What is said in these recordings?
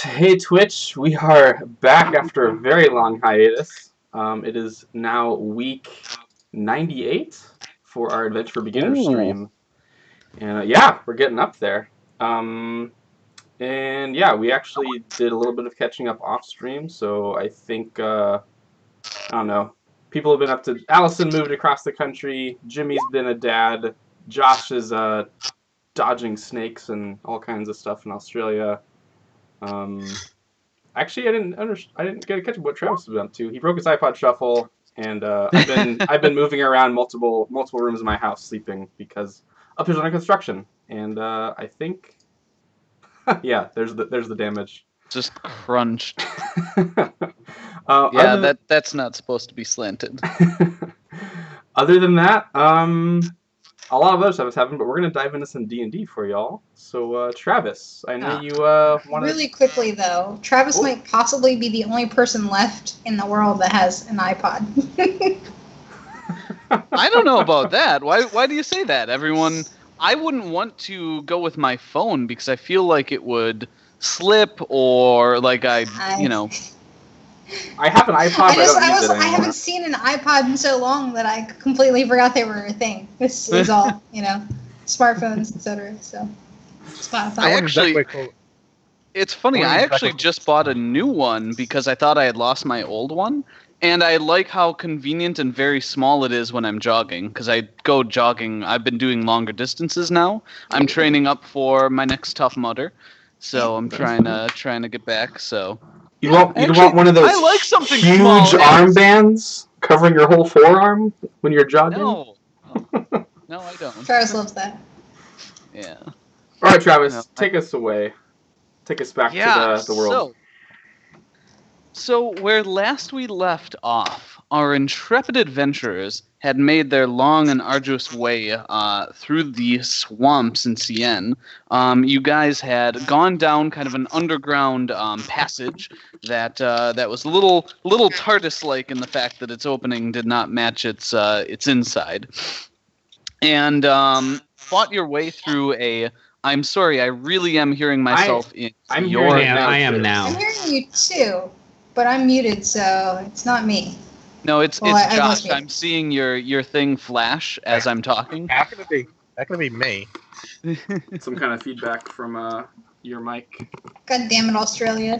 Hey Twitch, we are back after a very long hiatus. It is now week 98 for our Adventure for Beginners Ooh. stream. And yeah, we're getting up there. And yeah, we actually did a little bit of catching up off stream, so I think, I don't know, people have been up to. Allison moved across the country, Jimmy's been a dad, Josh is dodging snakes and all kinds of stuff in Australia. Actually, I didn't get a catch up what Travis has been up to. He broke his iPod Shuffle, and I've been moving around multiple rooms in my house, sleeping because up here's under construction, and I think yeah, there's the damage. Just crunched. uh, Yeah, other, that's not supposed to be slanted. other than that, a lot of other stuff has happened, but we're gonna dive into some D&D for y'all. So, Travis, I know you want to Really quickly, though, Travis might possibly be the only person left in the world that has an iPod. I don't know about that. Why do you say that? I wouldn't want to go with my phone because I feel like it would slip or like I have an iPod, but I don't use it anymore. I haven't seen an iPod in so long that I completely forgot they were a thing. This is all, smartphones, etc. So, Spotify. It's funny. I actually just bought a new one because I thought I had lost my old one, and I like how convenient and very small it is when I'm jogging. Because I go jogging. I've been doing longer distances now. I'm training up for my next Tough Mudder, so I'm trying to get back. So. You want one of those huge armbands covering your whole forearm when you're jogging? No, I don't. Travis loves that. Yeah. All right, Travis, take us away. Take us back to the world. So where last we left off, our intrepid adventurers had made their long and arduous way through the swamps in Cien. You guys had gone down kind of an underground passage that was a little TARDIS-like in the fact that its opening did not match its inside, and fought your way through a. I'm sorry, I really am hearing myself I am now. I'm hearing you too, but I'm muted, so it's not me. No, it's Josh. I'm seeing your thing flash as I'm talking. That could be me. Some kind of feedback from your mic. God damn it, Australia.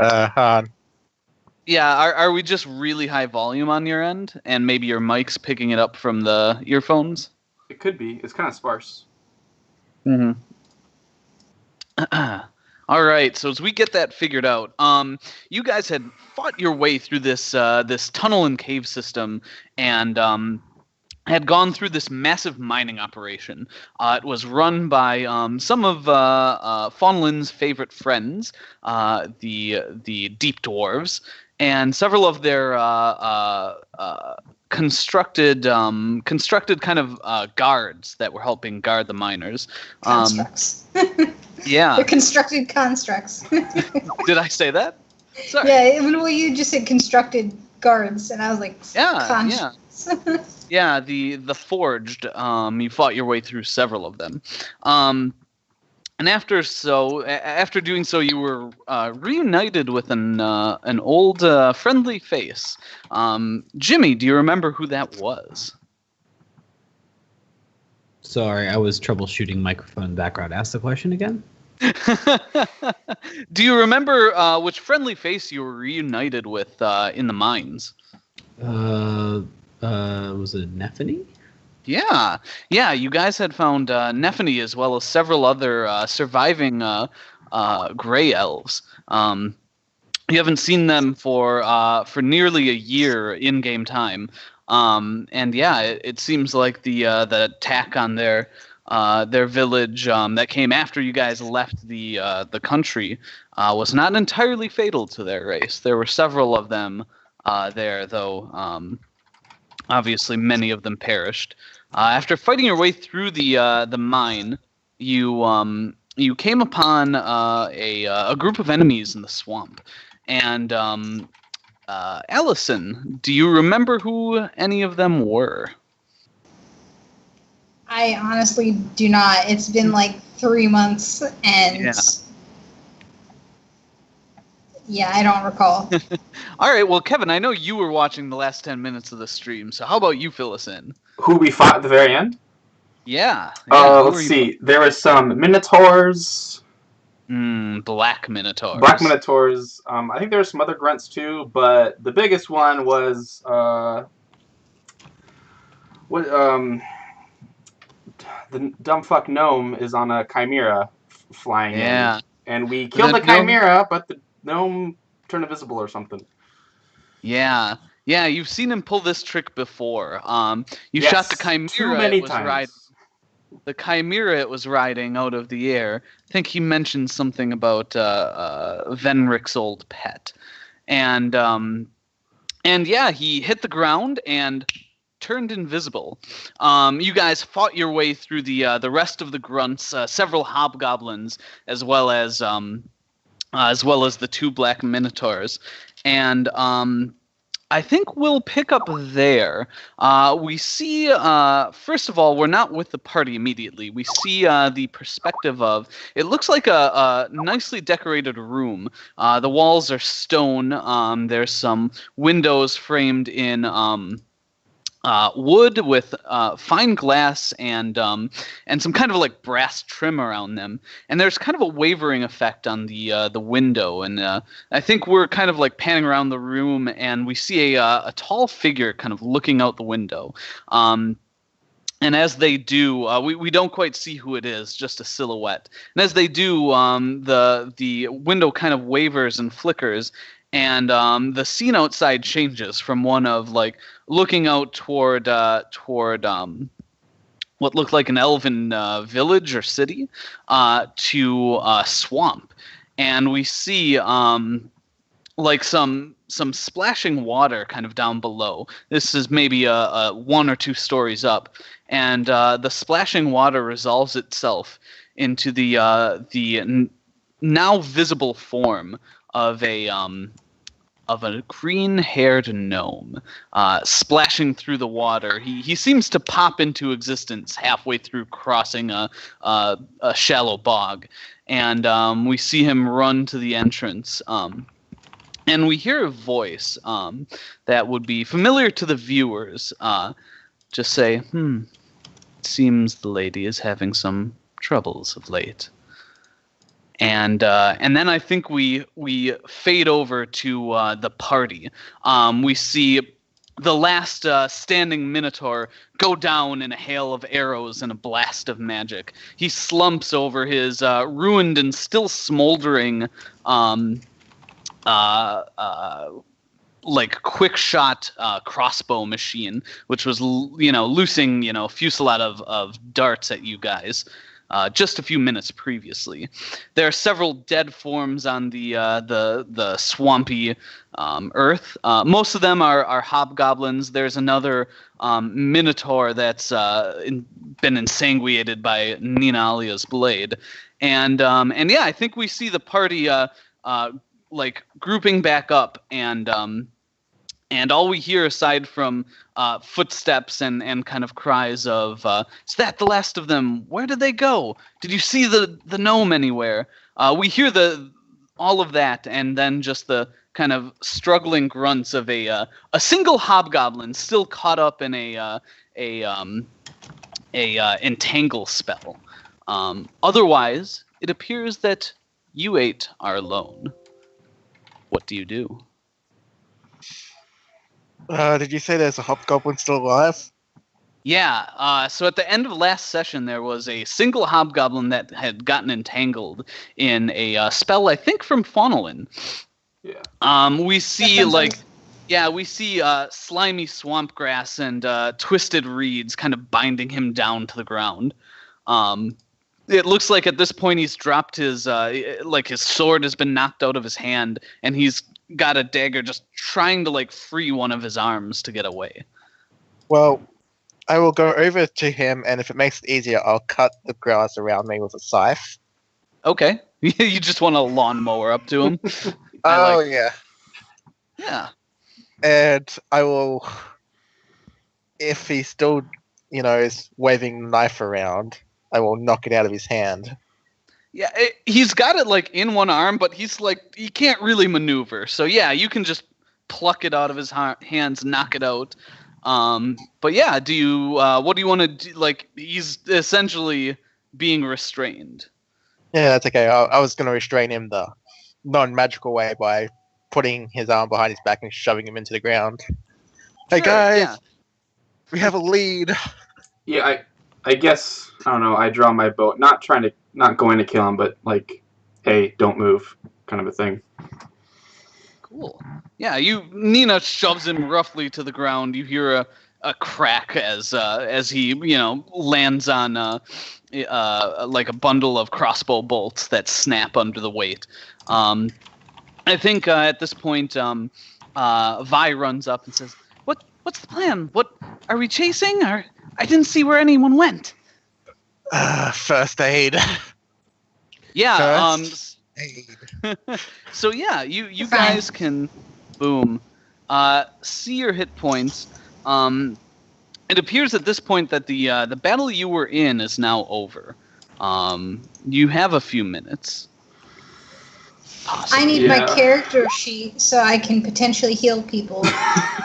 Yeah, are we just really high volume on your end, and maybe your mic's picking it up from the earphones? It could be. It's kind of sparse. Mm-hmm. All right, so as we get that figured out, you guys had fought your way through this tunnel and cave system, and had gone through this massive mining operation. It was run by some of Fawnlin's favorite friends, the Deep Dwarves, and several of their constructed kind of guards that were helping guard the miners. Constructs. Yeah. They're constructed constructs. Did I say that? Sorry. Yeah, well, you just said constructed guards, and I was like, yeah. Yeah, the forged. You fought your way through several of them. And after doing so, you were reunited with an old friendly face. Jimmy, do you remember who that was? Sorry, I was troubleshooting microphone background. Ask the question again. Do you remember which friendly face you were reunited with in the mines? Was it Nephany? Yeah. You guys had found Nephany as well as several other surviving gray elves. You haven't seen them for nearly a year in game time. And yeah, it seems like the attack on their village that came after you guys left the country was not entirely fatal to their race. There were several of them there, though. Obviously, many of them perished. After fighting your way through the mine, you came upon a group of enemies in the swamp, and Allison, do you remember who any of them were? I honestly do not. It's been like 3 months, and Yeah, I don't recall. All right, well, Kevin, I know you were watching the last 10 minutes of the stream, so how about you fill us in? Who we fought at the very end? Yeah. Who Let's were you? see. There were some Minotaurs. Black Minotaurs. Black Minotaurs. I think there were some other grunts too, but the biggest one was the dumb fuck gnome is on a chimera flying in, and we killed the chimera, but the gnome turned invisible or something. Yeah, you've seen him pull this trick before. You shot the chimera. Too many times. The chimera it was riding out of the air. I think he mentioned something about Venric's old pet, and yeah, he hit the ground and turned invisible. You guys fought your way through the rest of the grunts, several hobgoblins, as well as the two black minotaurs, and I think we'll pick up there. We see, first of all, we're not with the party immediately. We see the perspective of, it looks like a nicely decorated room. The walls are stone. There's some windows framed in wood with fine glass and some kind of like brass trim around them, and there's kind of a wavering effect on the window, and I think we're kind of like panning around the room, and we see a tall figure kind of looking out the window. And as they do, we don't quite see who it is, just a silhouette. And as they do, the window kind of wavers and flickers, and the scene outside changes from one of like looking out toward what looked like an elven village or city to a swamp, and we see like some splashing water kind of down below. This is maybe a 1 or 2 stories up, and the splashing water resolves itself into the now visible form of a green-haired gnome splashing through the water. He seems to pop into existence halfway through crossing a shallow bog, and we see him run to the entrance. And we hear a voice that would be familiar to the viewers. Just say, it seems the lady is having some troubles of late. And then I think we fade over to the party. We see the last standing Minotaur go down in a hail of arrows and a blast of magic. He slumps over his ruined and still smoldering like quick shot crossbow machine, which was loosing a fusillade of darts at you guys. Just a few minutes previously. There are several dead forms on the swampy earth. Most of them are hobgoblins. There's another minotaur that's been ensanguinated by Nina Alia's blade, and yeah, I think we see the party like grouping back up, and all we hear aside from footsteps and kind of cries of, is that the last of them? Where did they go? Did you see the gnome anywhere? We hear all of that, and then just the kind of struggling grunts of a single hobgoblin still caught up in a entangle spell. Otherwise, it appears that you 8 are alone. What do you do? Did you say there's a hobgoblin still alive? Yeah, so at the end of last session, there was a single hobgoblin that had gotten entangled in a spell, I think, from Faunolin. Yeah. We see slimy swamp grass and twisted reeds kind of binding him down to the ground. It looks like at this point he's dropped his his sword has been knocked out of his hand, and he's got a dagger just trying to free one of his arms to get away. Well, I will go over to him, and if it makes it easier, I'll cut the grass around me with a scythe. Okay. You just want a lawnmower up to him? Yeah. Yeah. And I will, if he still, is waving the knife around, I will knock it out of his hand. Yeah, he's got it like in one arm, but he's like he can't really maneuver. So yeah, you can just pluck it out of his hands, knock it out. But yeah, do you? What do you want to do? Like he's essentially being restrained. Yeah, that's okay. I was gonna restrain him the non-magical way by putting his arm behind his back and shoving him into the ground. Hey Sure, guys, yeah. we have a lead. Yeah, I guess I don't know. I draw my bow, not going to kill him, but like, hey, don't move, kind of a thing. Cool. Yeah, Nina shoves him roughly to the ground. You hear a crack as he lands on like a bundle of crossbow bolts that snap under the weight. I think at this point, Vi runs up and says, "What's the plan? What are we chasing? Or I didn't see where anyone went." First aid. Yeah. First aid. So yeah, you Fine. guys can see your hit points. It appears at this point that the battle you were in is now over. You have a few minutes. I need my character sheet so I can potentially heal people.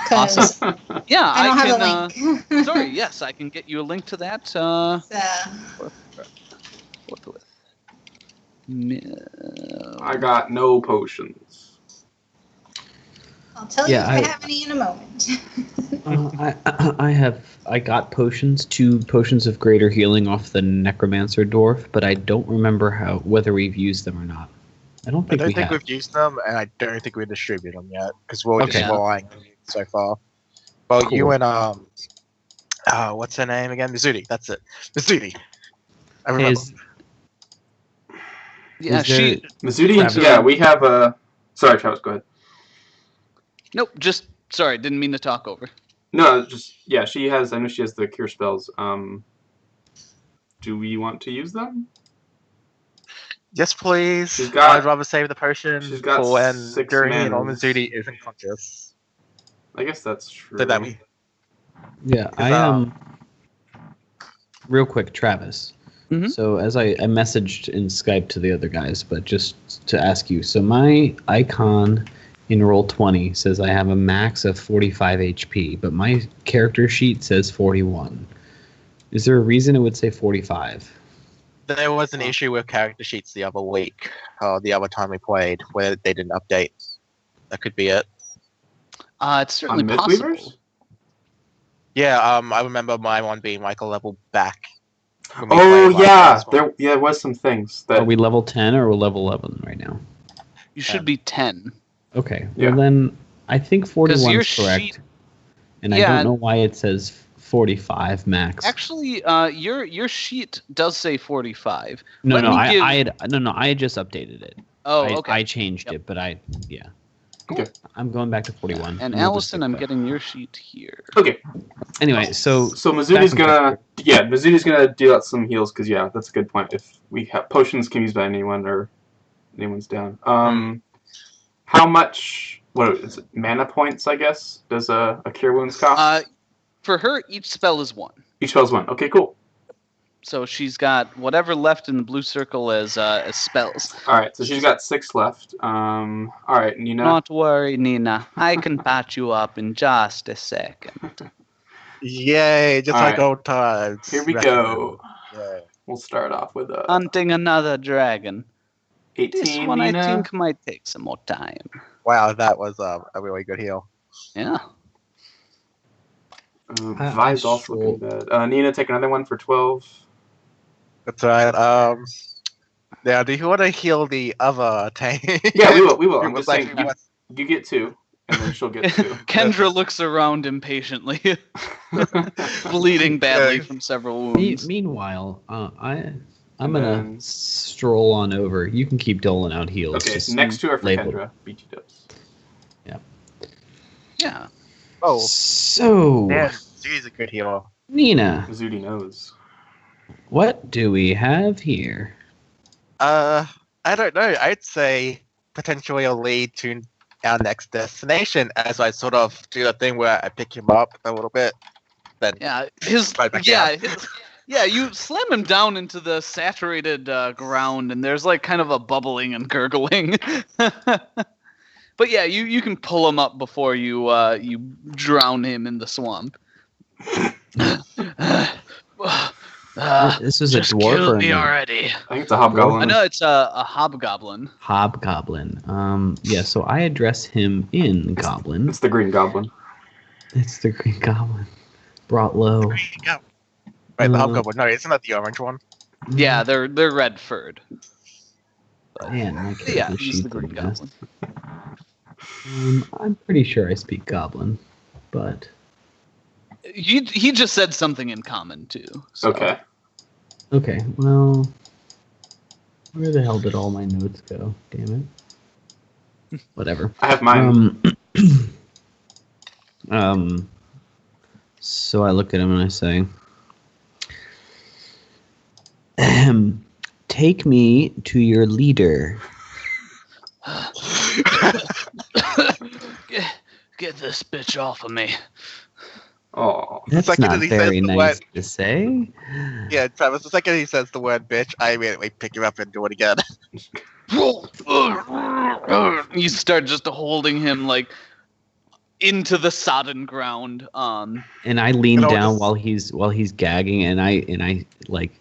Because Yeah, I don't have can. a link. Sorry, yes, I can get you a link to that. Forthwith. No. I got no potions. I'll tell you Yeah, if I have any in a moment. I got potions, 2 potions of greater healing off the necromancer dwarf, but I don't remember whether we've used them or not. I don't think we have. we've used them, and I don't think we distributed them yet because we're just Okay. relying on you so far. Well, Cool. you and what's her name again? Mizuti. That's it. Mizuti. I remember. Yeah, Is there- Mizuti, Travis. yeah, we have a. Sorry, Travis, go ahead. Nope, just sorry, didn't mean to talk over. No, just yeah, she has. I know she has the cure spells. Do we want to use them? Yes, please. She's got- I'd rather save the potion she's got for when 6 Gurney or manas. Mizuti isn't conscious. I guess that's true. So that we. Yeah, I real quick, Travis. Mhm. So as I messaged in Skype to the other guys, but just to ask you, so my icon in Roll20 says I have a max of 45 HP, but my character sheet says 41. Is there a reason it would say 45? There was an issue with character sheets the other week, the other time we played, where they didn't update. That could be it. It's certainly On possible. Mistweavers? Yeah, I remember my one being like a level back. when we Oh played last one. there was some things that. Are we level 10 or we're level 11 right now? You should be 10. Okay, Yeah. well then I think 41 your is correct. sheet- And I Yeah. don't know why it says 45 max. Actually, your sheet does say 45. no, let no, me I, give- I had just updated it. Oh, I, okay. I changed Yep. it, but yeah. Okay. I'm going back to 41. And We'll just Allison, stick I'm with getting your sheet here. Okay, that. Anyway, so so Mizuti's back in Mizuti's gonna deal out some heals because yeah, that's a good point. If we have potions can be used by anyone or anyone's down. How much? What is it? Mana points? I guess does a cure wounds cost? For her, each spell is 1. Each spell's 1. Okay, cool. So she's got whatever left in the blue circle as spells. All right, so she's got 6 left. All right, Nina. Not worry, Nina. I can patch you up in just a second. Yay, just like Alright. old times. Here we go. Yeah. We'll start off with a Hunting another dragon. 18. This one Nina. I think might take some more time. Wow, that was a really good heal. Yeah. Vi's also looking bad. Nina, take another one for 12. That's right. Now, do you want to heal the other tank? Yeah, we will. We will. It I'm was just like, saying, you get 2, and then she'll get 2. Kendra looks around impatiently, bleeding badly Yeah. from several wounds. meanwhile, I'm And gonna then- stroll on over. You can keep doling out heals. Okay, just next 2 are for label. Kendra. BT dubs. Yeah. Oh, So, yeah, she's a good healer. Nina, Mizuti knows. what do we have here? I don't know. I'd say potentially a lead to our next destination as I sort of do a thing where I pick him up a little bit. Then Yeah. Right back Yeah. Yeah, you slam him down into the saturated ground, and there's like kind of a bubbling and gurgling. But yeah, you can pull him up before you drown him in the swamp. This is a just dwarf kill or me a already. I think it's a hobgoblin. I know it's a hobgoblin. hobgoblin. Yeah, so I address him in goblin. It's the green goblin. It's the green goblin. Brought low. There you go. Wait, the hobgoblin. No, isn't that the orange one? Yeah, they're red furred. Man, my character Yeah, he's sheet's the green a mess. goblin. I'm pretty sure I speak goblin, but He just said something in common too. So. Okay. okay. Well, where the hell did all my notes go? Damn it. Whatever. I have mine. So I look at him and I say, "Take me to your leader." Get this bitch off of me. Oh. That's second not that he says very the nice word- to say. Yeah, Travis, the second he says the word bitch, I immediately pick him up and do it again. You start just holding him like into the sodden ground. And I lean And I'll down just- while he's gagging, and I like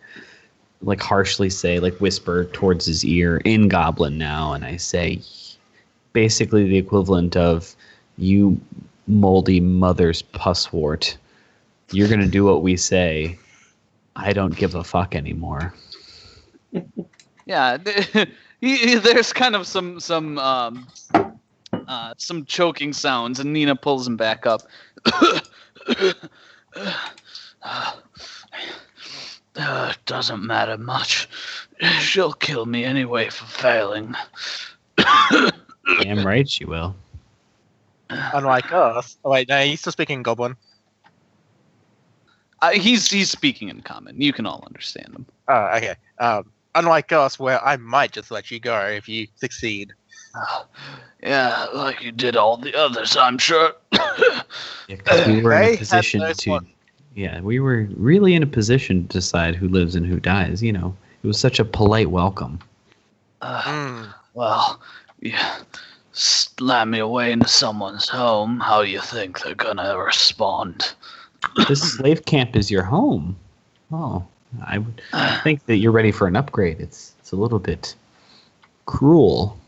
harshly say, like whisper towards his ear in Goblin now, and I say, basically the equivalent of, "You moldy mother's pusswort. You're gonna do what we say. I don't give a fuck anymore." Yeah, there's kind of some choking sounds, and Nina pulls him back up. Doesn't matter much. She'll kill me anyway for failing. Damn right she will. Unlike us. Oh, wait, no, he's still speaking Goblin. He's speaking in common. You can all understand him. Oh, okay. Unlike us, where I might just let you go if you succeed. Yeah, like you did all the others, I'm sure. Yeah, 'cause we were in They a had position those to. ones. Yeah, we were really in a position to decide who lives and who dies. You know, it was such a polite welcome. Well, yeah, slam me away into someone's home. How you think they're gonna respond? This slave camp is your home. Oh, I would think that you're ready for an upgrade. It's a little bit cruel.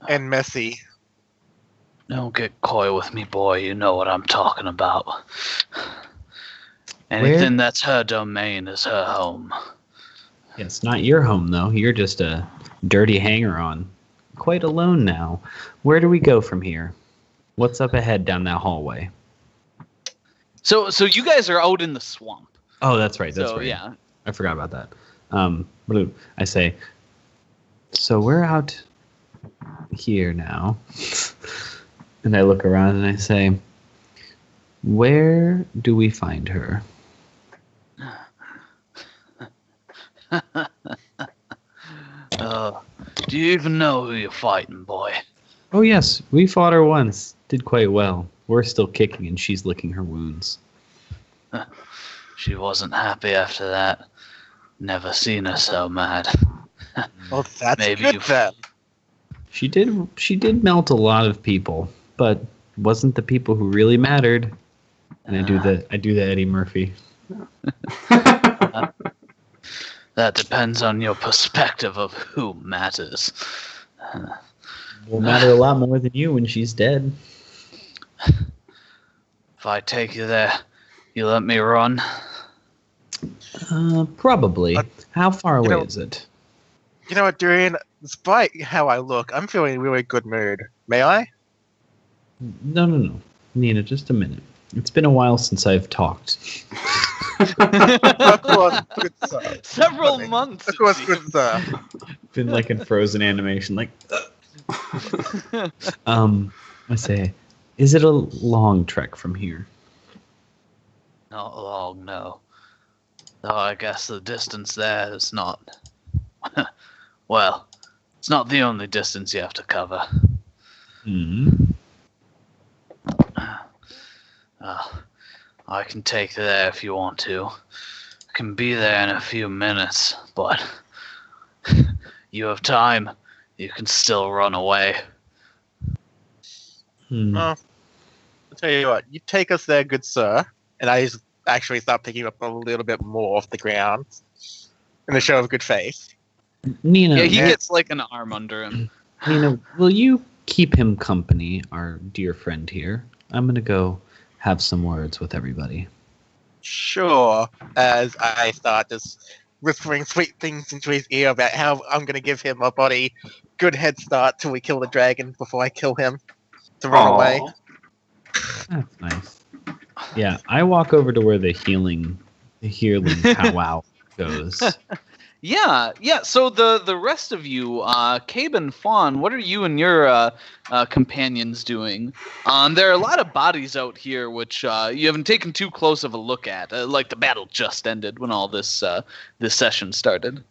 And messy. Don't get coy with me, boy. You know what I'm talking about. Anything that's her domain is her home. Yeah, it's not your home though. You're just a dirty hanger-on. Quite alone now. Where do we go from here? What's up ahead down that hallway? So you guys are out in the swamp. Oh, that's right. That's So right. yeah, I forgot about that. But I say, so we're out here now. And I look around and I say, where do we find her? do you even know who you're fighting, boy? Oh, yes. We fought her once. Did quite well. We're still kicking and she's licking her wounds. She wasn't happy after that. Never seen her so mad. Well, that's Maybe good you've- then. She did melt a lot of people, but wasn't the people who really mattered. And I do the Eddie Murphy. That depends on your perspective of who matters. Will matter a lot more than you when she's dead. If I take you there, you let me run? Probably. How far away know- is it? You know what, Durian? Despite how I look, I'm feeling in a really good mood. May I? No. Nina, just a minute. It's been a while since I've talked. Of course, good sir. Several months. Of course, it good seems. sir. Been like in frozen animation, like. I say, is it a long trek from here? Not long, no. Though I guess the distance there is not. Well, it's not the only distance you have to cover. Hmm. I can take you there if you want to. can be there in a few minutes, but you have time. You can still run away. Well, I'll tell you what. You take us there, good sir, and I just actually start picking up a little bit more off the ground in a show of good faith. Nina, Yeah, he gets like an arm under him. Nina, will you keep him company, our dear friend here? I'm gonna go have some words with everybody. Sure. As I start just whispering sweet things into his ear about how I'm going to give him a body good head start till we kill the dragon before I kill him to run away. That's nice. Yeah, I walk over to where the healing powwow goes. Yeah. So the rest of you, Cabe and Fawn, what are you and your companions doing? There are a lot of bodies out here which you haven't taken too close of a look at. Like the battle just ended when all this session started.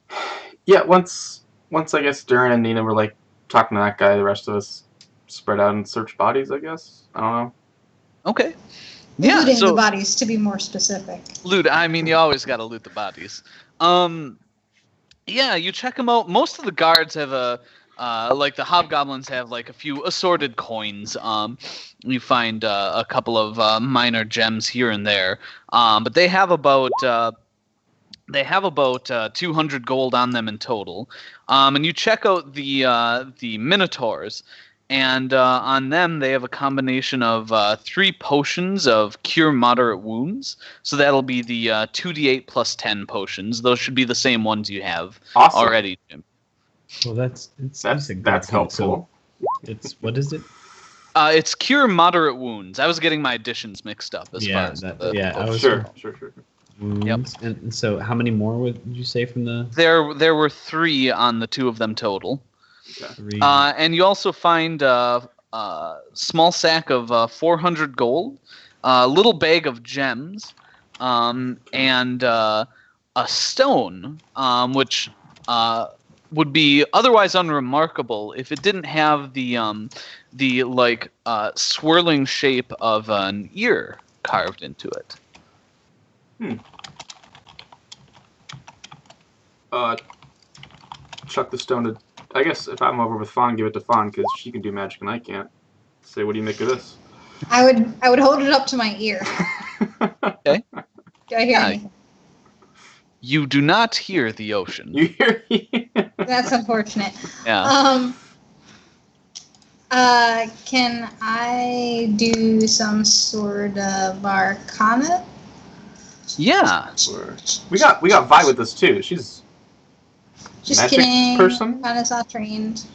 Yeah, once I guess Duran and Nina were like talking to that guy, the rest of us spread out and search bodies, I guess. I don't know. Okay. Looting so the bodies, to be more specific. loot. I mean, you always got to loot the bodies. Yeah, you check them out. Most of the guards have like the hobgoblins have like a few assorted coins. You find a couple of minor gems here and there. But they have about 200 gold on them in total. And you check out the minotaurs. And on them, they have a combination of 3 potions of cure moderate wounds. So that'll be the 2d8 plus 10 potions. Those should be the same ones you have already, Jim. Well, that's helpful. So it's what is it? It's cure moderate wounds. I was getting my additions mixed up as far as I was Sure. wounds. Yep. And so, how many more would you say from the? There were 3 on the 2 of them total. Three. And you also find a small sack of 400 gold, a little bag of gems, and a stone, which would be otherwise unremarkable if it didn't have the swirling shape of an ear carved into it. Chuck the stone to. I guess if I'm over with Fawn, give it to Fawn because she can do magic and I can't. Say, what do you make of this? I would hold it up to my ear. Okay. Do I hear anything? You do not hear the ocean. You hear me? That's unfortunate. Yeah. Can I do some sort of arcana? Yeah. We got Vi with us too. She's Just magic kidding. person? Arcana's not trained.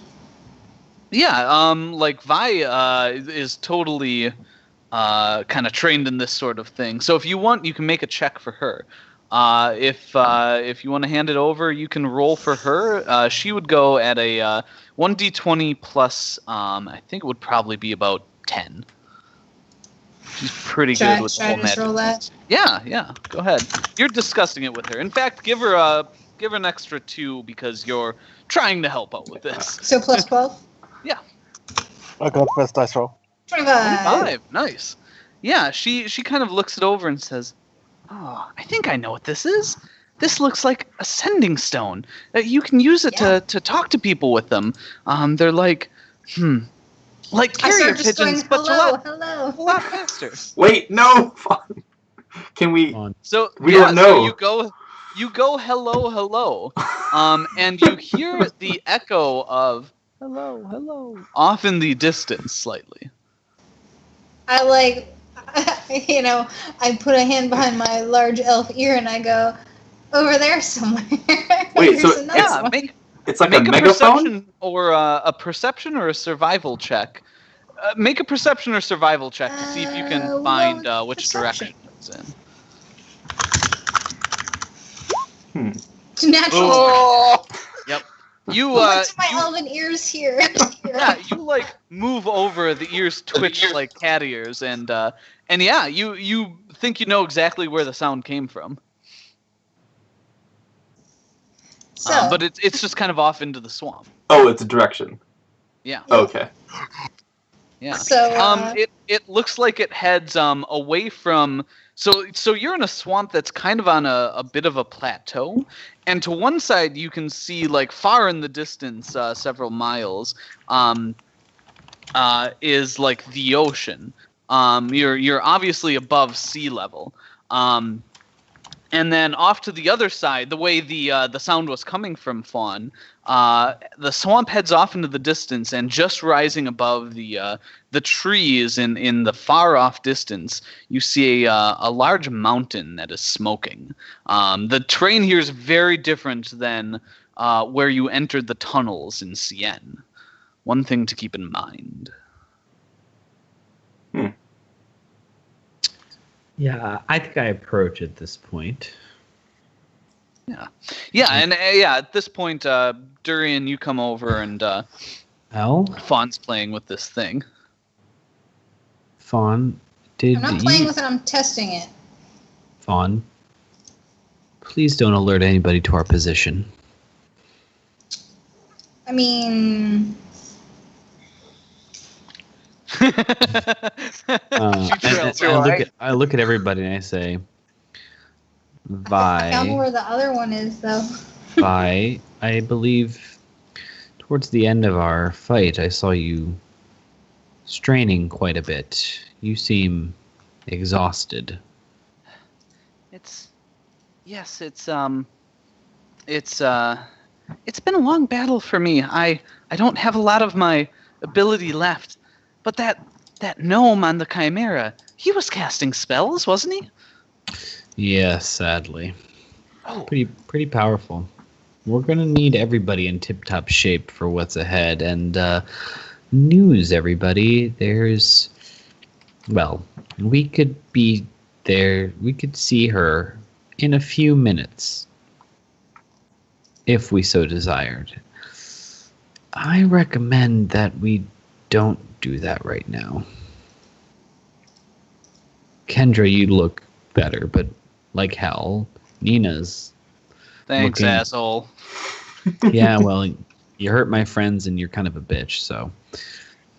Yeah, like Vi is totally kind of trained in this sort of thing. So if you want, you can make a check for her. If you want to hand it over, you can roll for her. She would go at a 1d20 plus, I think it would probably be about 10. She's pretty good with the whole magic. Roll that? Yeah, go ahead. You're discussing it with her. In fact, give her an extra 2 because you're trying to help out with this. So plus 12? Yeah. I got first dice roll. 25. Nice. Yeah, she kind of looks it over and says, "Oh, I think I know what this is. This looks like a sending stone. You can use it to talk to people with them. They're like carrier pigeons, but a lot faster." Wait, no. Can we? So we don't know. So you go hello, and you hear the echo of hello off in the distance slightly. I I put a hand behind my large elf ear and I go, over there somewhere. Wait, so it's like a megaphone? Perception or a perception or a survival check. Make a perception or survival check to see if you can find which direction it's in. Natural. Oh! Yep. You What's my elven ears here? Yeah, you move over, the ears twitch like cat ears, and yeah, you think you know exactly where the sound came from. So, but it's just kind of off into the swamp. Oh, it's a direction. Yeah. Okay. Yeah. So it looks like it heads away from So you're in a swamp that's kind of on a bit of a plateau, and to one side you can see, like, far in the distance, several miles, is like the ocean. You're obviously above sea level. And then off to the other side, the way the sound was coming from Fawn, the swamp heads off into the distance, and just rising above the trees in the far off distance, you see a large mountain that is smoking. The terrain here is very different than where you entered the tunnels in Cien. One thing to keep in mind. Yeah, I think I approach at this point. Yeah, and at this point, Durian, you come over, and Fawn's playing with this thing. Fawn, I'm not playing with it, I'm testing it. Fawn, please don't alert anybody to our position. I mean... I look at everybody and I say, Vi. I don't know where the other one is, though. Vi, I believe towards the end of our fight, I saw you straining quite a bit. You seem exhausted. It's been a long battle for me. I don't have a lot of my ability left. But that gnome on the Chimera, he was casting spells, wasn't he? Yeah, sadly. Oh. Pretty powerful. We're going to need everybody in tip-top shape for what's ahead. And news, everybody. We could be there. We could see her in a few minutes, if we so desired. I recommend that we don't do that right now. Kendra, you look better, but like hell. Nina's Thanks, asshole. Yeah, well, you hurt my friends and you're kind of a bitch, so.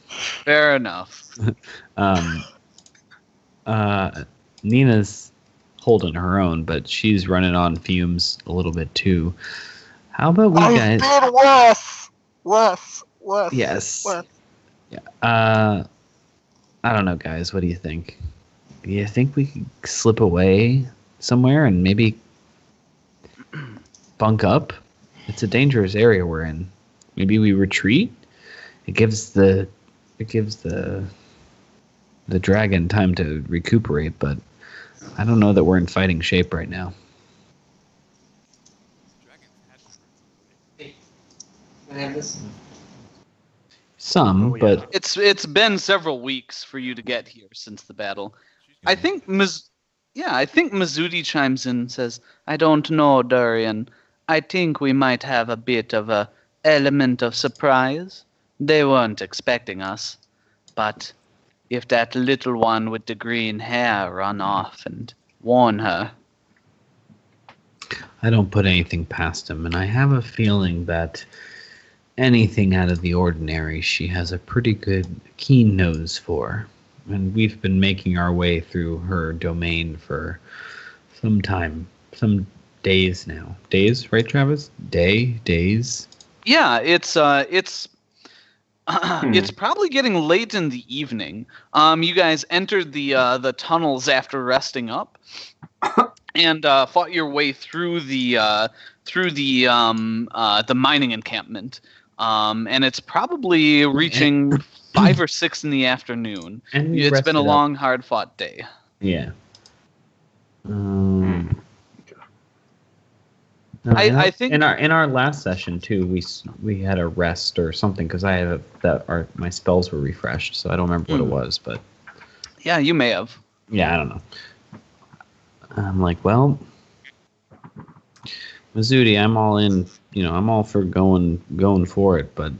Fair enough. Nina's holding her own, but she's running on fumes a little bit too. How about we guys... Worse. Yes. Worse. Yeah. I don't know, guys. What do you think? Do you think we could slip away somewhere and maybe bunk up? It's a dangerous area we're in. Maybe we retreat. It gives the dragon time to recuperate, but I don't know that we're in fighting shape right now. But it's been several weeks for you to get here since the battle. I think Mizuti chimes in and says, "I don't know, Durian. I think we might have a bit of a element of surprise. They weren't expecting us, but if that little one with the green hair run off and warn her." I don't put anything past him, and I have a feeling that anything out of the ordinary she has a pretty good keen nose for. And we've been making our way through her domain for some time, some days now. Days, right, Travis? Days? Yeah, it's probably getting late in the evening. You guys entered the tunnels after resting up, and fought your way through the mining encampment. And it's probably reaching 5 or 6 in the afternoon. And it's been a long, hard-fought day. Yeah. I think in our last session too, we had a rest or something because my spells were refreshed, so I don't remember what it was, but yeah, you may have. Yeah, I don't know. I'm like, well, Mizuti, I'm all in. I'm all for going for it, but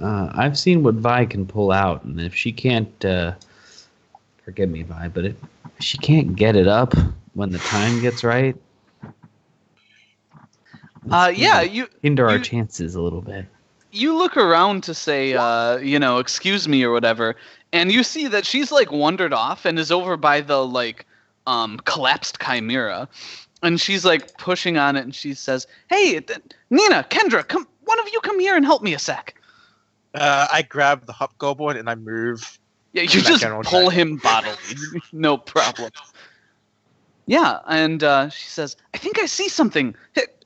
I've seen what Vi can pull out, and if she can't, forgive me, Vi, but if she can't get it up when the time gets right, you hinder our chances a little bit. you look around to say, excuse me or whatever, and you see that she's like wandered off and is over by the like collapsed chimera, and she's like pushing on it, and she says, "Hey, Nina, Kendra, come, one of you come here and help me a sec." I grab the hobgoblin and I move. Yeah, you just pull him bodily, no problem. Yeah, and she says, "I think I see something.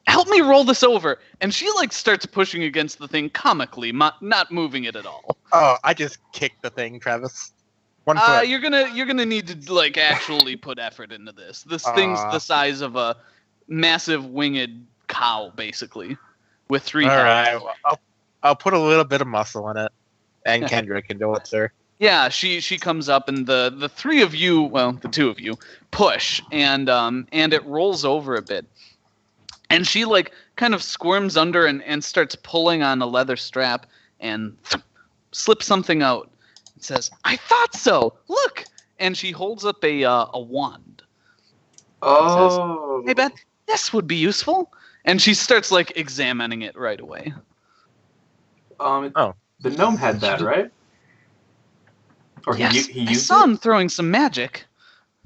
Help me roll this over." And she like starts pushing against the thing comically, not moving it at all. Oh, I just kicked the thing, Travis. One foot. You're gonna need to like actually put effort into this. This thing's the size of a massive winged cow, basically, with 3 heads. All right, well, I'll put a little bit of muscle in it, and Kendra can do it, sir. Yeah, she comes up, and the 3 of you, well, the 2 of you, push, and it rolls over a bit. And she like kind of squirms under and starts pulling on a leather strap and slips something out. It says, "I thought so. Look!" And she holds up a wand. Oh. Says, "Hey Beth, this would be useful." And she starts like examining it right away. The gnome had that, right? Or yes, he used I saw him throwing some magic.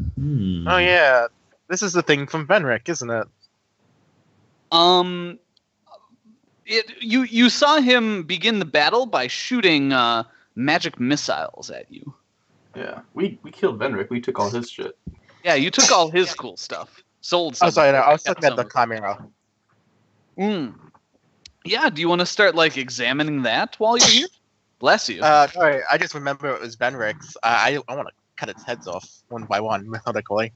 Oh yeah, this is the thing from Venric, isn't it? You saw him begin the battle by shooting magic missiles at you. Yeah, we killed Venric. We took all his shit. Yeah, you took all his cool stuff. Sold some. Oh, sorry, no, I was looking at the chimera. Yeah, do you want to start like examining that while you're here? Bless you. Sorry, I just remember it was Venric's. I want to cut its heads off one by one, methodically.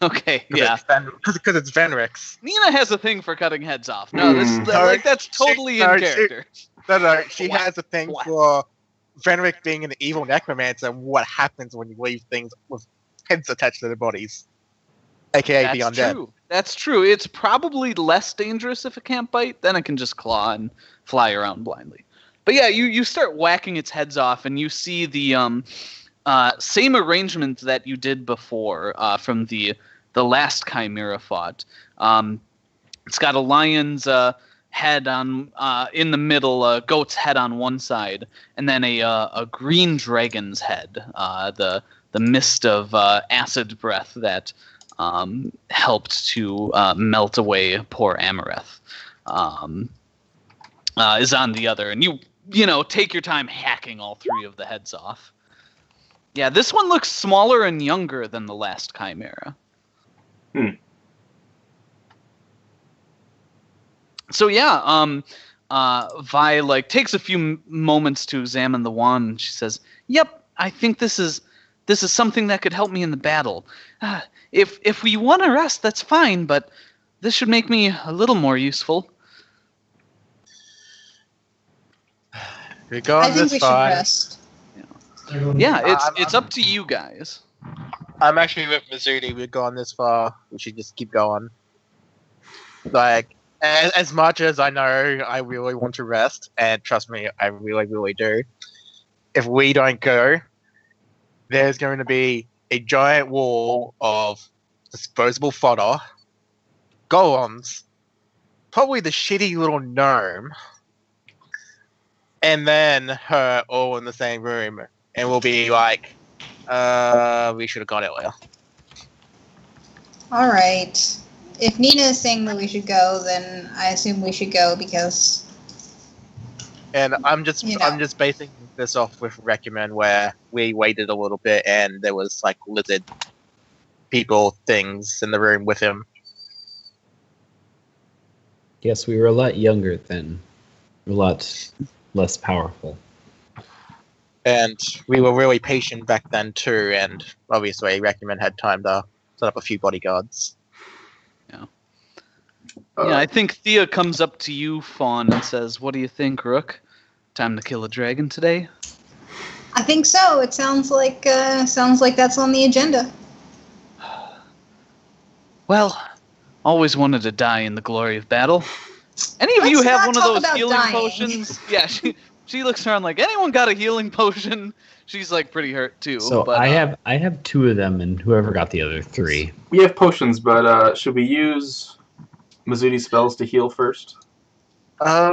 Okay, yeah. Because it's Venric's. Nina has a thing for cutting heads off. No, that's totally in character. She has a thing for Venric being an evil necromancer and what happens when you leave things with heads attached to their bodies. AKA the undead. True. That's true. It's probably less dangerous if it can't bite, then it can just claw and fly around blindly. But yeah, you start whacking its heads off, and you see the same arrangement that you did before from the last Chimera fought. It's got a lion's head on in the middle, a goat's head on one side, and then a green dragon's head. The mist of acid breath that helped to melt away poor Amareth is on the other, and you take your time hacking all 3 of the heads off. Yeah, this one looks smaller and younger than the last Chimera. So yeah, Vi like takes a few moments to examine the wand, and she says, "Yep, I think this is something that could help me in the battle. If we want to rest, that's fine, but this should make me a little more useful." We're going I think this we should far. rest. Yeah, it's up to you guys. I'm actually with Mizzuti. We've gone this far. We should just keep going. Like, as much as I know I really want to rest, and trust me, I really, really do, if we don't go, there's going to be a giant wall of disposable fodder, golems, probably the shitty little gnome, and then her all in the same room, and we'll be like, we should have gone earlier. All right. If Nina is saying that we should go, then I assume we should go because. And I'm just basing this off with Recommend, where we waited a little bit and there was like lizard people things in the room with him. Yes, we were a lot younger then, a lot less powerful. And we were really patient back then too, and obviously Recommend had time to set up a few bodyguards. Yeah, I think Thea comes up to you, Fawn, and says, "What do you think, Rook? Time to kill a dragon today?" I think so. It sounds like that's on the agenda. Well, always wanted to die in the glory of battle. Any of you have one of those healing potions? Yeah, she looks around like, anyone got a healing potion? She's like pretty hurt too. So but, I have 2 of them, and whoever got the other 3. We have potions, but should we use Mizzuti's spells to heal first?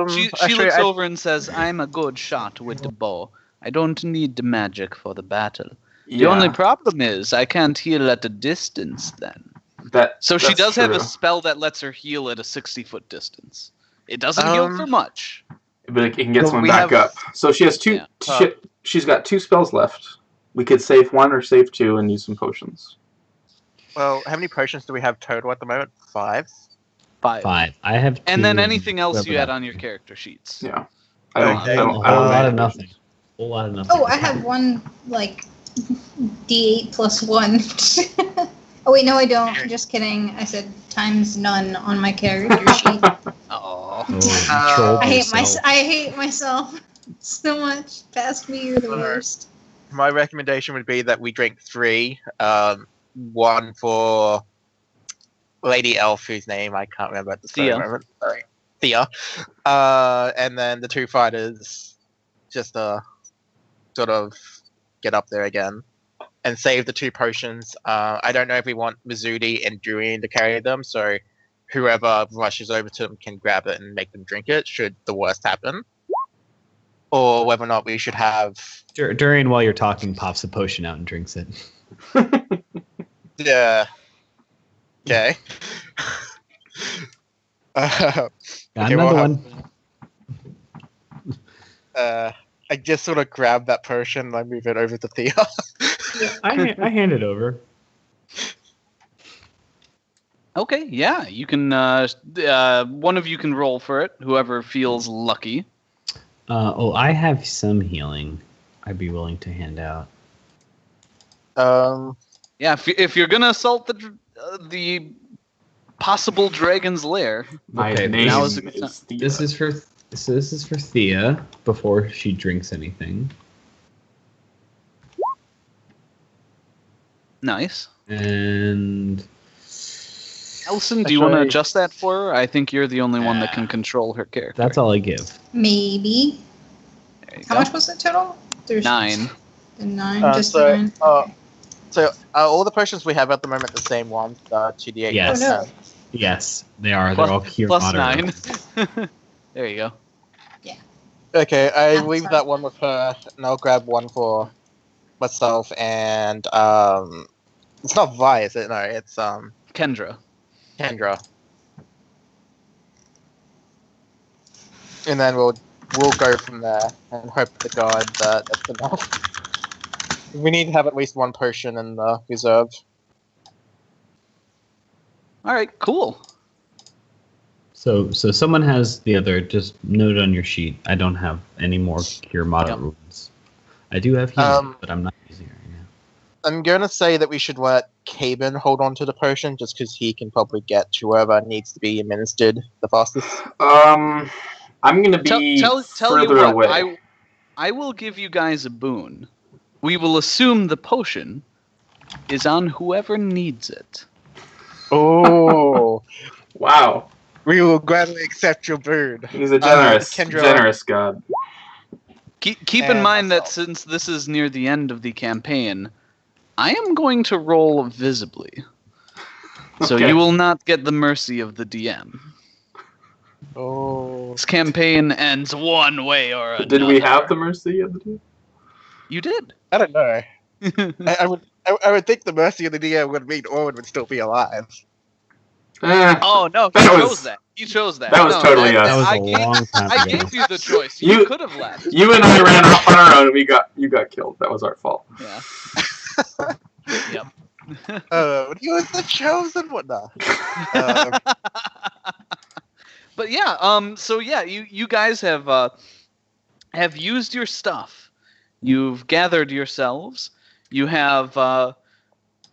She actually, looks over and says, "I'm a good shot with the bow. I don't need the magic for the battle. The only problem is I can't heal at a distance then." So she does have a spell that lets her heal at a 60-foot distance. It doesn't heal for much, but it can get someone back up. So she has two. Yeah. She's got 2 spells left. We could save 1 or save 2 and use some potions. Well, how many potions do we have total at the moment? 5? 5. I have 2. And then anything else you add on your character sheets. Yeah. I don't a whole lot of nothing. Oh, I have 1 like D8 plus 1. Oh wait, no, I don't. Just kidding. I said times none on my character sheet. I hate myself so much. Past me, you're the worst. My recommendation would be that we drink 3. 1 for Lady Elf, whose name I can't remember at the moment. Sorry, Thea. And then the 2 fighters, just to sort of get up there again. And save the 2 potions. I don't know if we want Mizudi and Durian to carry them, so whoever rushes over to them can grab it and make them drink it, should the worst happen. Or whether or not we should have... Durian, while you're talking, pops a potion out and drinks it. Yeah. Okay. Got another one. I just sort of grab that potion and I move it over to Thea. I hand it over. Okay, yeah, you can. One of you can roll for it. Whoever feels lucky. I have some healing. I'd be willing to hand out. Yeah, if you're gonna assault the possible dragon's lair, now is a good time. This is for Thea before she drinks anything. Nice. And Allison, do you want to adjust that for her? I think you're the only one that can control her character. That's all I give. Maybe. How much was it total? There's 9. 9, just 9. So all the potions we have at the moment the same ones, 2d8. Yes. Oh, no. Yes, they are. They're all cure plus 9. There you go. Yeah. Okay, I leave that one with her, and I'll grab 1 for myself, and it's not Vi, is it? No, it's Kendra. And then we'll go from there and hope to God that that's enough. We need to have at least 1 potion in the reserve. All right, cool. So someone has the other. Just note on your sheet. I don't have any more cure moderate wounds. I do have healing, but I'm not using it right now. I'm going to say that we should let Caben hold on to the potion, just because he can probably get to whoever needs to be administered the fastest. I'm going to be tell you further what, away. I will give you guys a boon. We will assume the potion is on whoever needs it. Oh. Wow. We will gladly accept your boon. He's a generous god. Keep in mind that since this is near the end of the campaign, I am going to roll visibly. So you will not get the mercy of the DM. Oh. This campaign ends one way or another. Did we have the mercy of the DM? You did. I don't know. I would think the mercy of the DM would mean Orwin would still be alive. Oh no, he chose that. You chose that. That was totally us. That was a long time ago. I gave you the choice. You could have left. You and I ran off on our own, and you got killed. That was our fault. Yeah. Yep. You was the chosen one. But yeah, so yeah, you guys have used your stuff. You've gathered yourselves. You have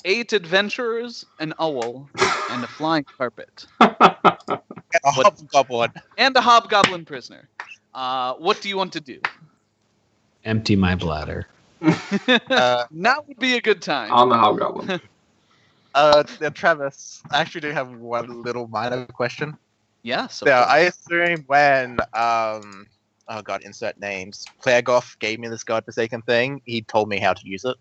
8 adventurers, an owl, and a flying carpet. A hobgoblin. And a hobgoblin prisoner. What do you want to do? Empty my bladder. Now would be a good time. On the hobgoblin. Travis, I actually do have one little minor question. Yes. Yeah, I assume when insert names. Plagoff gave me this godforsaken thing. He told me how to use it.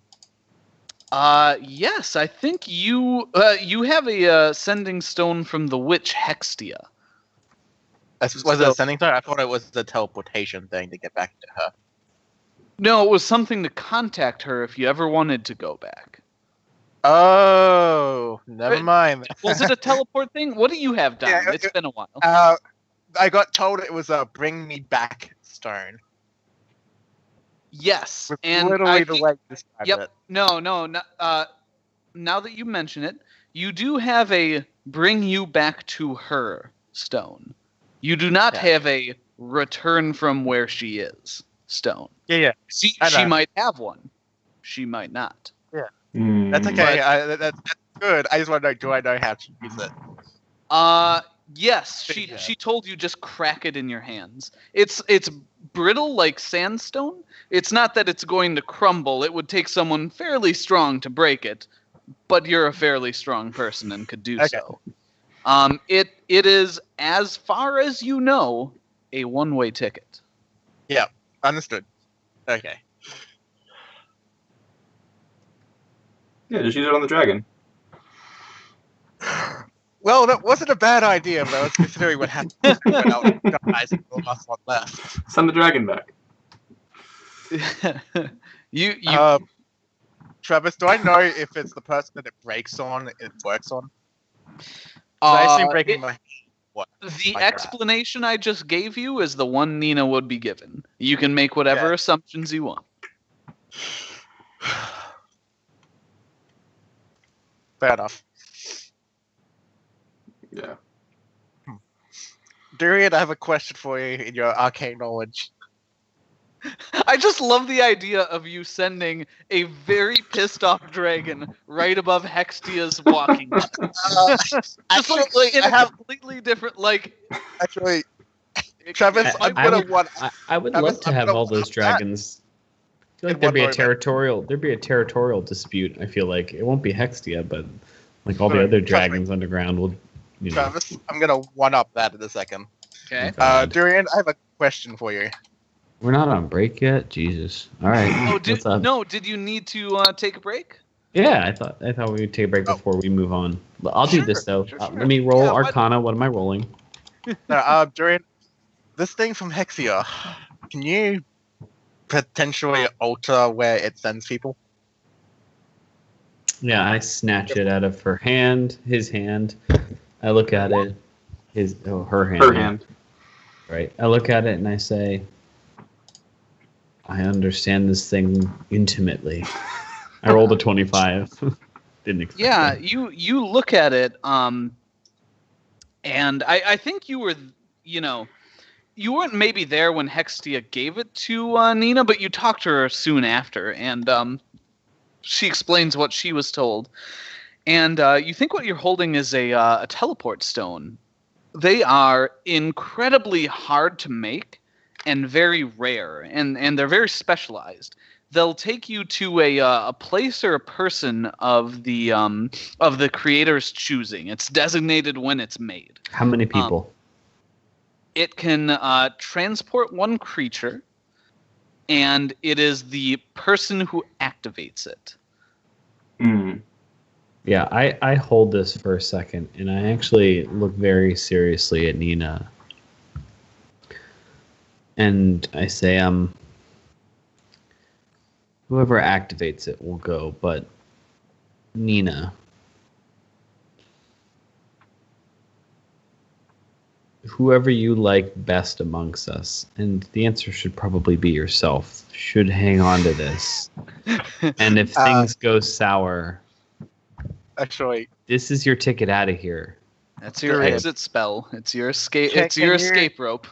Yes, I think you have a sending stone from the witch Hextia. Was it a sending thing? I thought it was the teleportation thing to get back to her. No, it was something to contact her if you ever wanted to go back. Oh, never mind. Was it a teleport thing? What do you have down? Yeah, It's been a while. I got told it was a bring me back stone. Yes, With and literally I the think- way you described Yep. it. No. Now that you mention it, you do have a bring you back to her stone. You do not Yeah. have a return from where she is stone. Yeah. She I know. might have one. She might not. That's Mm. okay. That's good. I just want to know, do I know how to use it? Yes, Yeah. she told you just crack it in your hands. It's brittle like sandstone. It's not that it's going to crumble. It would take someone fairly strong to break it, but you're a fairly strong person and could do Okay. so. It is, as far as you know, a one-way ticket. Understood. Okay. Yeah, just use it on the dragon. Well, that wasn't a bad idea, but I was considering what happened when I was guys and the last one left. Send the dragon back. you Travis, do I know if it's the person that it breaks on, it works on? 'Cause I assume breaking my... The like that. explanation I just gave you is the one Nina would be given. You can make whatever Yeah. assumptions you want. Fair enough. Yeah. Durian, I have a question for you in your arcane knowledge. I just love the idea of you sending a very pissed off dragon right above Hextia's walking. Just Actually, in I a have... completely different, like... Actually, Travis, I- I'm I gonna would- one... I would I love was- to I'm have gonna all those want that dragons. I feel like in there'd one be a moment. territorial dispute. I feel like it won't be Hextia, but like all the Right, other trust me. dragons underground will, you know. Travis, I'm gonna one-up that in a second. Okay. God. Durian, I have a question for you. We're not on break yet. Jesus. All right. Oh, What's up? did you need to take a break? Yeah, I thought we would take a break Oh. before we move on. I'll do Sure, this though. sure. Let me roll Yeah, what- Arcana. What am I rolling? Now, Durian, this thing from Hexia, can you potentially alter where it sends people? Yeah, I snatch it out of her hand, his hand. I look at it, her hand. Her yeah. hand. Right. I look at it and I say, I understand this thing intimately. I rolled a 25. Didn't expect Yeah, that. you look at it, and I think you were, you weren't maybe there when Hextia gave it to Nina, but you talked to her soon after, and she explains what she was told. And you think what you're holding is a teleport stone. They are incredibly hard to make and very rare, and they're very specialized. They'll take you to a place or a person of the creator's choosing. It's designated when it's made. How many people? It can transport one creature, and it is the person who activates it. Mm. Yeah, I hold this for a second, and I actually look very seriously at Nina. And I say, whoever activates it will go, but Nina, whoever you like best amongst us, and the answer should probably be yourself, should hang on to this. And if things go sour, Actually, this is your ticket out of here. That's your Durian. exit spell. It's your escape. Can- It's your can you- escape rope.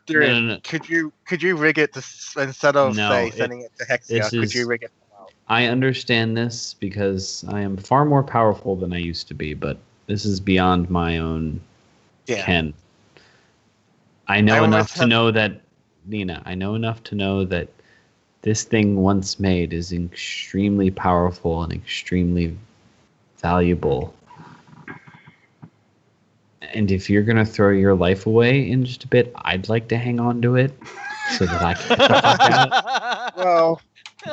Durian, no. could you rig it to instead of No, say it- sending it to Hexia? this Could is- you rig it? Out? I understand this because I am far more powerful than I used to be, but this is beyond my own Yeah. ken. I know I enough always to have- know that, Nina, I know enough to know that this thing once made is extremely powerful and extremely valuable. And if you're going to throw your life away in just a bit, I'd like to hang on to it so that I can get the fuck out. Well,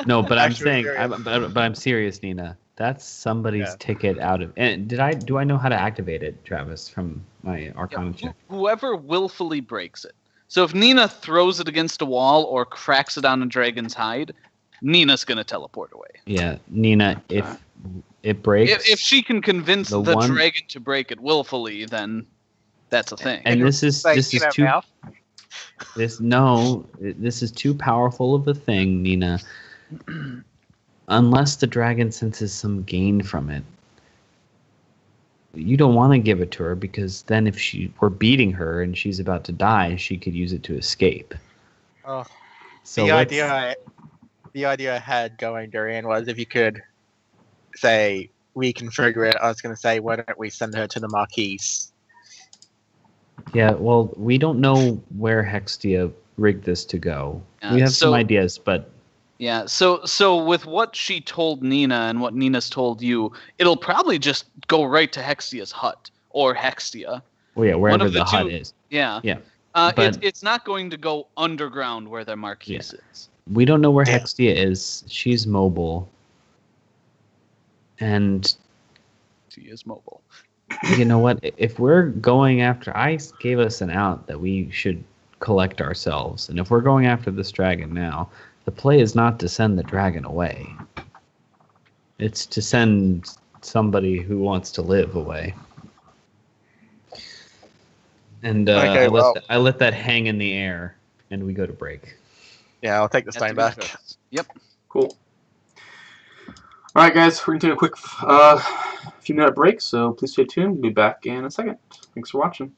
No, but I'm Actually, saying, very- but I'm serious, Nina. That's somebody's Yeah. ticket out of. And do I know how to activate it, Travis, from my Arcana check? Whoever willfully breaks it. So if Nina throws it against a wall or cracks it on a dragon's hide, Nina's gonna teleport away. Yeah, Nina, if it breaks, If she can convince The the one- dragon to break it willfully, then that's a thing. and this is Like, this you is know, too mouth. this is too powerful of a thing, Nina. Unless the dragon senses some gain from it. You don't want to give it to her because then if we're beating her and she's about to die, she could use it to escape. Oh, So the let's- idea I had going, Dorian, was if you could say reconfigure it. I was going to say, why don't we send her to the Marquise? Yeah, well, we don't know where Hextia rigged this to go. Yeah, We have some so- ideas, but Yeah, so with what she told Nina and what Nina's told you, it'll probably just go right to Hextia's hut or Hextia. well, yeah, wherever of the the hut two- is. Yeah. Yeah, It's but- it's not going to go underground where their Marquise is. We don't know where Yeah. Hextia is. She's mobile. And She is mobile. you know what? If we're going after, Ice gave us an out that we should collect ourselves. And if we're going after this dragon now, the play is not to send the dragon away. It's to send somebody who wants to live away. And Okay, I let that hang in the air, and we go to break. Yeah, I'll take the That's stone a good back. choice. Yep. Cool. All right, guys, we're gonna take a quick few minute break, so please stay tuned. We'll be back in a second. Thanks for watching.